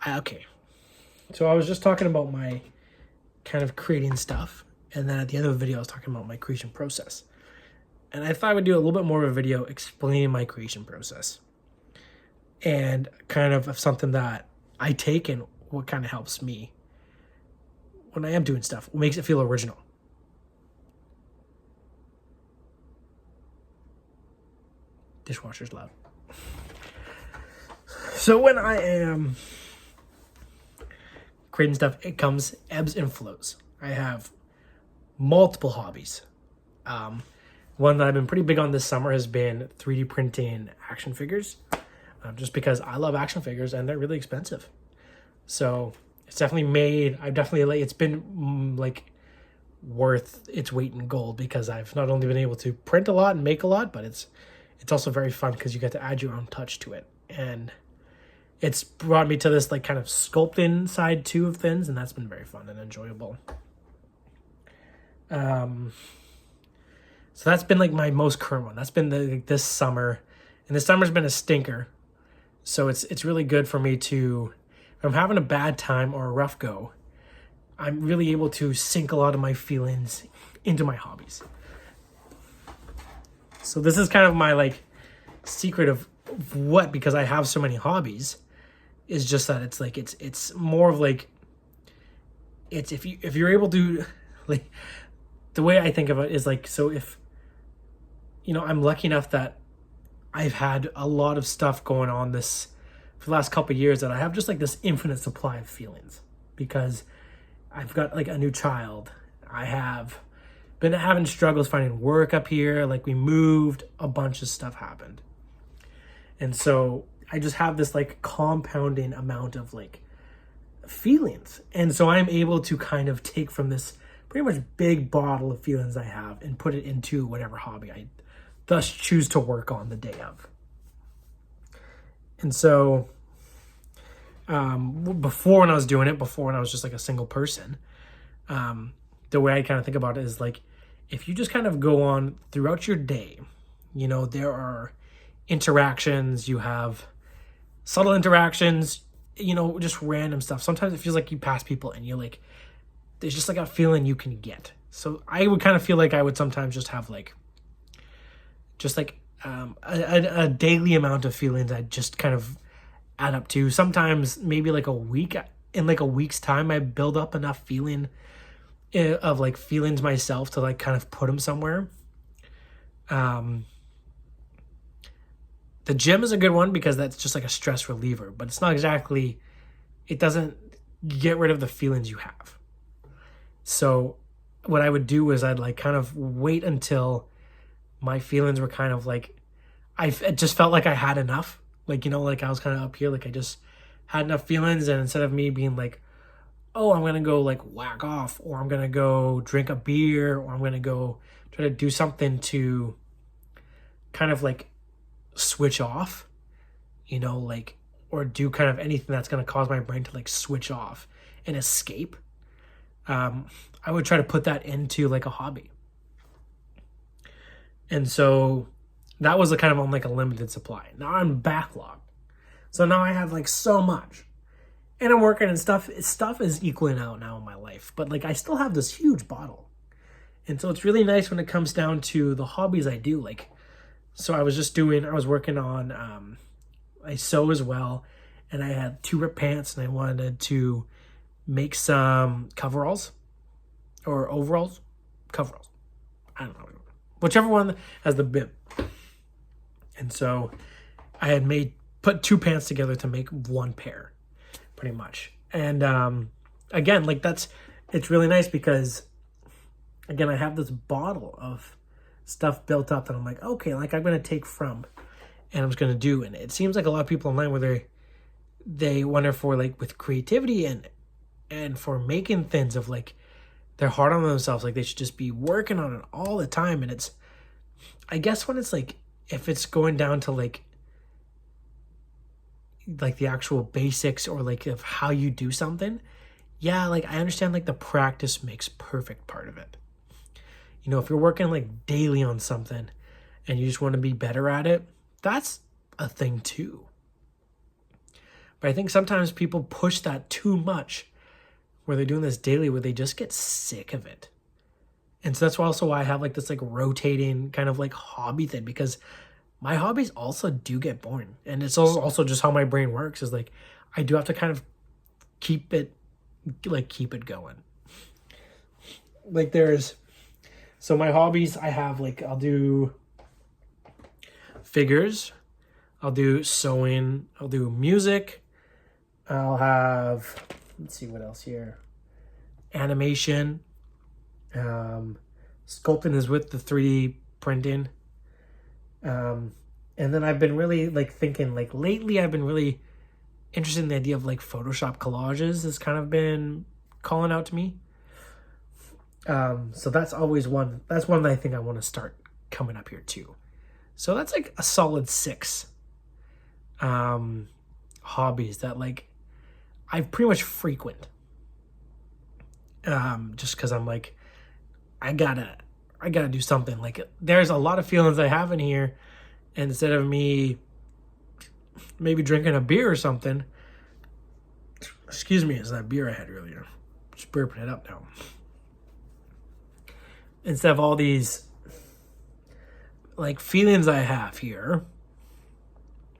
Okay. So I was just talking about my kind of creating stuff. And then at the end of the video, I was talking about my creation process. And I thought I would do a little bit more of a video explaining my creation process. And kind of something that I take and what kind of helps me when I am doing stuff. What makes it feel original. Dishwasher's loud. So when I am creating stuff, it comes ebbs and flows. I have multiple hobbies. One that I've been pretty big on this summer has been 3D printing action figures, just because I love action figures and they're really expensive. So it's definitely it's been like worth its weight in gold, because I've not only been able to print a lot and make a lot, but it's also very fun because you get to add your own touch to it. And it's brought me to this like kind of sculpting side too of things, and that's been very fun and enjoyable. So that's been like my most current one. That's been this summer, and this summer's been a stinker. So it's really good for me to, if I'm having a bad time or a rough go, I'm really able to sink a lot of my feelings into my hobbies. So this is kind of my like secret of what, because I have so many hobbies, is just that it's like it's more of like, it's if you're able to, like, the way I think of it is like, so if, you know, I'm lucky enough that I've had a lot of stuff going on for the last couple of years, that I have just like this infinite supply of feelings, because I've got like a new child. I have been having struggles finding work up here. Like, we moved, a bunch of stuff happened. And so I just have this like compounding amount of like feelings. And so I'm able to kind of take from this pretty much big bottle of feelings I have and put it into whatever hobby I thus choose to work on the day of. And so before, when I was doing it, before when I was just like a single person, the way I kind of think about it is like, if you just kind of go on throughout your day, you know, there are interactions, you have subtle interactions, you know, just random stuff. Sometimes it feels like you pass people and you're like, there's just like a feeling you can get. So I would kind of feel like I would sometimes just have like, a daily amount of feelings I just kind of add up to. Sometimes maybe like a week, in like a week's time, I build up enough feeling of like feelings myself to like kind of put them somewhere. The gym is a good one because that's just like a stress reliever, but it's not exactly, it doesn't get rid of the feelings you have. So what I would do is I'd like kind of wait until my feelings were kind of like, it just felt like I had enough. Like, you know, like I was kind of up here, like I just had enough feelings. And instead of me being like, oh, I'm going to go like whack off, or I'm going to go drink a beer, or I'm going to go try to do something to kind of like switch off, you know, like, or do kind of anything that's going to cause my brain to like switch off and escape. I would try to put that into like a hobby. And so that was a kind of on like a limited supply. Now I'm backlog. So now I have like so much. And I'm working and stuff is equaling out now in my life. But like I still have this huge bottle. And so it's really nice when it comes down to the hobbies I do. Like, so I was working on, I sew as well. And I had 2 rip pants, and I wanted to make some coveralls or overalls. Coveralls. I don't know. Whichever one has the bib. And so I had put 2 pants together to make 1 pair, pretty much. And again, like it's really nice because, again, I have this bottle of stuff built up that I'm like, okay, like I'm going to take from and I'm just going to do. And it seems like a lot of people online where they wonder for like with creativity and for making things of like, they're hard on themselves. Like they should just be working on it all the time. And it's, I guess when it's like, if it's going down to like the actual basics or like of how you do something, yeah, like I understand like the practice makes perfect part of it. You know, if you're working like daily on something and you just want to be better at it, that's a thing too. But I think sometimes people push that too much, where they're doing this daily, where they just get sick of it. And so that's also why I have like this like rotating kind of like hobby thing, because my hobbies also do get boring. And it's also just how my brain works, is like I do have to kind of keep it going. Like so my hobbies, I have like, I'll do figures, I'll do sewing, I'll do music, I'll have, let's see what else here, animation, sculpting is with the 3D printing. And then I've been really like thinking, like lately I've been really interested in the idea of like Photoshop collages has kind of been calling out to me. So that's always one that I think I want to start coming up here too. So that's like a solid 6 hobbies that like I pretty much frequent. Just because I'm like, I gotta do something. Like there's a lot of feelings I have in here, and instead of me maybe drinking a beer or something, excuse me, it's that beer I had earlier, just burping it up now. Instead of all these like feelings I have here,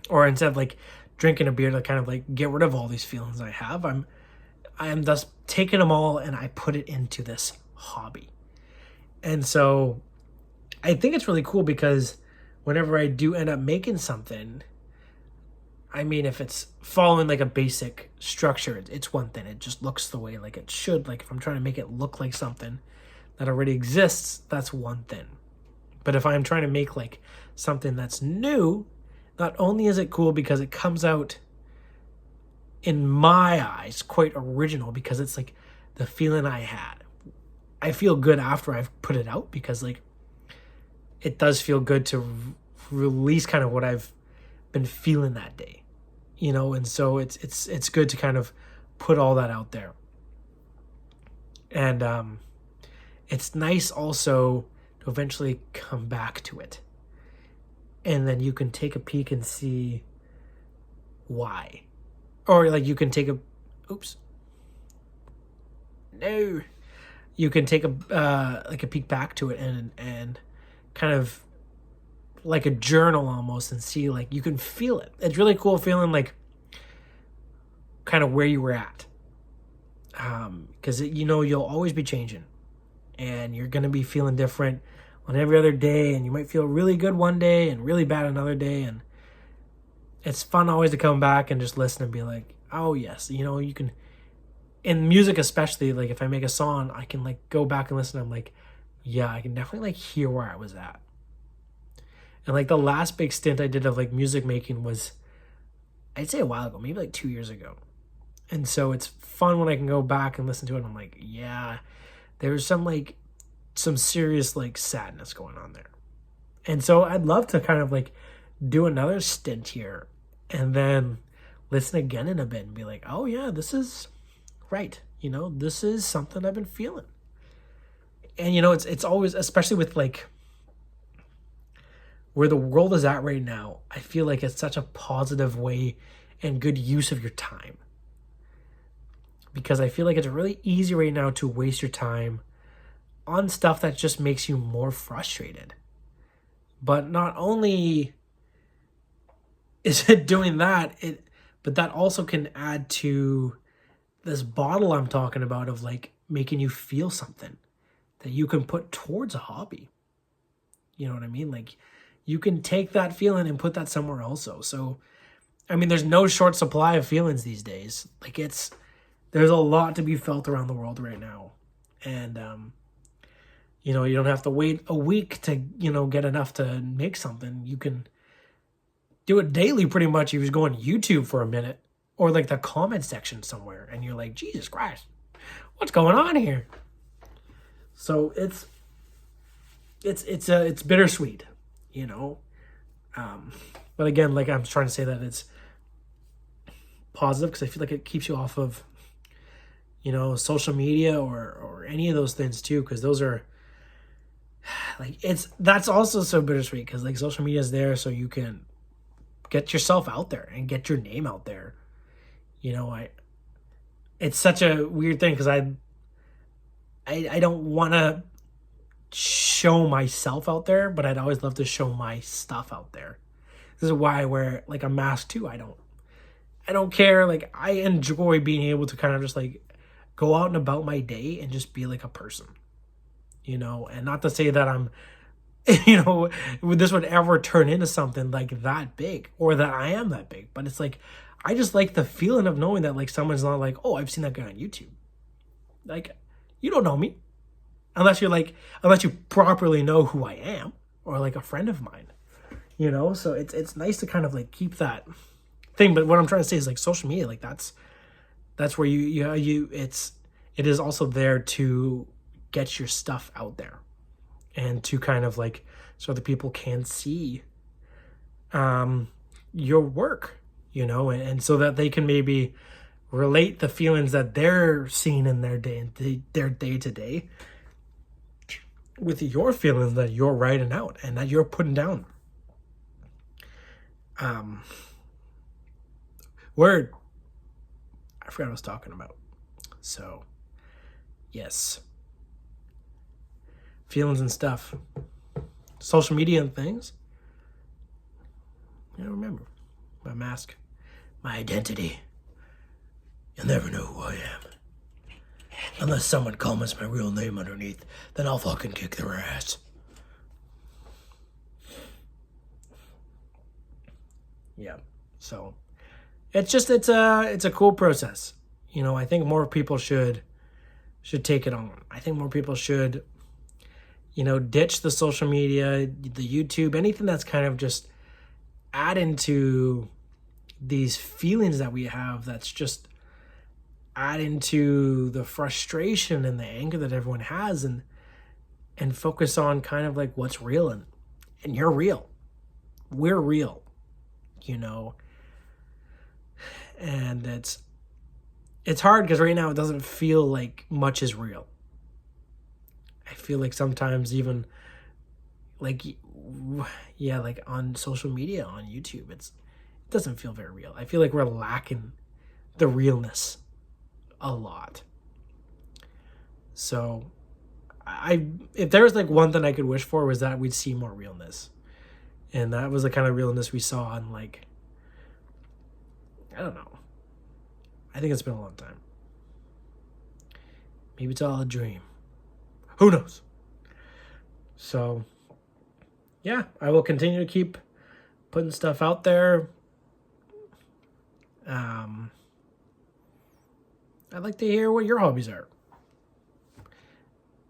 or instead of like drinking a beer to kind of like get rid of all these feelings I have, I am thus taking them all and I put it into this hobby. And so I think it's really cool, because whenever I do end up making something, I mean, if it's following like a basic structure, it's one thing. It just looks the way like it should. Like if I'm trying to make it look like something that already exists, that's one thing. But if I'm trying to make like something that's new, not only is it cool because it comes out, in my eyes, quite original, because it's like the feeling I had. I feel good after I've put it out, because like it does feel good to release kind of what I've been feeling that day, you know. And so it's good to kind of put all that out there. And it's nice also to eventually come back to it, and then you can take a peek and see why. Or like you can take a you can take a like a peek back to it and kind of like a journal almost, and see, like you can feel it. It's really cool feeling like kind of where you were at, because you know you'll always be changing, and you're gonna be feeling different on every other day, and you might feel really good one day and really bad another day. And it's fun always to come back and just listen and be like, oh yes, you know, you can, in music especially, like if I make a song, I can like go back and listen. I'm like, yeah, I can definitely like hear where I was at. And like the last big stint I did of like music making was, I'd say a while ago, maybe like 2 years ago. And so it's fun when I can go back and listen to it, and I'm like, yeah, there's some serious like sadness going on there. And so I'd love to kind of like do another stint here and then listen again in a bit and be like, oh yeah, this is right. You know, this is something I've been feeling. And you know, it's always, especially with like where the world is at right now, I feel like it's such a positive way and good use of your time. Because I feel like it's really easy right now to waste your time on stuff that just makes you more frustrated. But not only is it doing that, but that also can add to this bottle I'm talking about of like making you feel something that you can put towards a hobby. You know what I mean? Like you can take that feeling and put that somewhere also. So, I mean, there's no short supply of feelings these days. Like there's a lot to be felt around the world right now. And, you know, you don't have to wait a week to, you know, get enough to make something. You can do it daily pretty much. You just go on YouTube for a minute, or like the comment section somewhere, and you're like, Jesus Christ, what's going on here? So it's bittersweet, you know. But again, like I'm trying to say that it's positive because I feel like it keeps you off of, you know, social media or any of those things too, because those are like, that's also so bittersweet because like social media is there so you can get yourself out there and get your name out there. You know, it's such a weird thing because I don't want to show myself out there, but I'd always love to show my stuff out there. This is why I wear like a mask too. I don't care. Like, I enjoy being able to kind of just like go out and about my day and just be like a person, you know, and not to say that I'm, you know, this would ever turn into something like that big or that I am that big. But it's like, I just like the feeling of knowing that like someone's not like, oh, I've seen that guy on YouTube. Like, you don't know me unless unless you properly know who I am or like a friend of mine, you know? So it's nice to kind of like keep that thing. But what I'm trying to say is like social media, like that's where it is also there to get your stuff out there and to kind of like, so that people can see your work, you know, and so that they can maybe relate the feelings that they're seeing in their day to day with your feelings that you're writing out and that you're putting down. Word. I forgot what I was talking about. So, yes. Feelings and stuff. Social media and things. Yeah, remember. My mask. My identity. You'll never know who I am. Unless someone comments my real name underneath, then I'll fucking kick their ass. Yeah. So, it's a cool process. You know, I think more people should take it on. I think more people should, you know, ditch the social media, the YouTube, anything that's kind of just add into these feelings that we have, that's just add into the frustration and the anger that everyone has, and focus on kind of like what's real, and you're real. We're real, you know. And it's hard because right now it doesn't feel like much is real. I feel like sometimes even like, yeah, like on social media, on YouTube, it doesn't feel very real. I feel like we're lacking the realness a lot. So if there was like one thing I could wish for, was that we'd see more realness. And that was the kind of realness we saw on, like, I don't know. I think it's been a long time. Maybe it's all a dream. Who knows? So, yeah, I will continue to keep putting stuff out there. I'd like to hear what your hobbies are.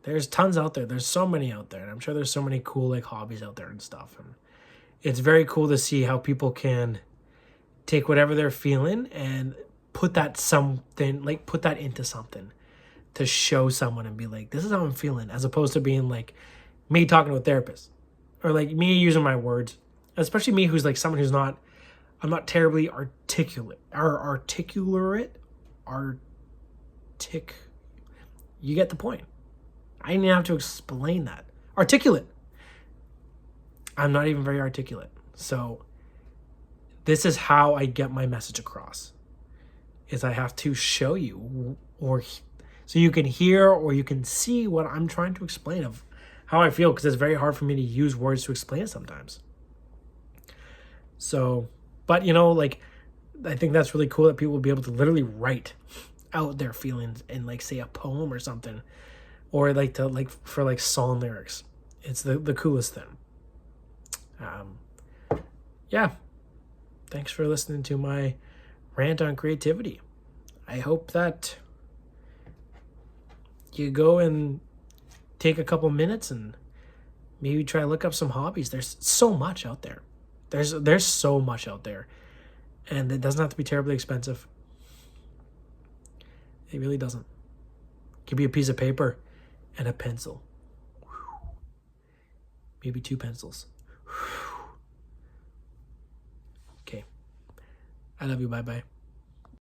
There's tons out there. There's so many out there. And I'm sure there's so many cool like hobbies out there and stuff. And it's very cool to see how people can take whatever they're feeling and put that into something to show someone and be like, this is how I'm feeling, as opposed to being like me talking to a therapist, or like me using my words, especially me who's like someone who's not, I'm not terribly you get the point. I didn't even have to explain that. Articulate. I'm not even very articulate. So this is how I get my message across, is I have to show you, or so you can hear or you can see what I'm trying to explain of how I feel, because it's very hard for me to use words to explain it sometimes. So, but you know, like, I think that's really cool that people will be able to literally write out their feelings in like, say, a poem or something, or like to like for like song lyrics. It's the coolest thing. Yeah. Thanks for listening to my rant on creativity. I hope that you go and take a couple minutes and maybe try to look up some hobbies. There's so much out there. There's so much out there. And it doesn't have to be terribly expensive. It really doesn't. It could be a piece of paper and a pencil. Maybe 2 pencils. Okay. I love you. Bye-bye.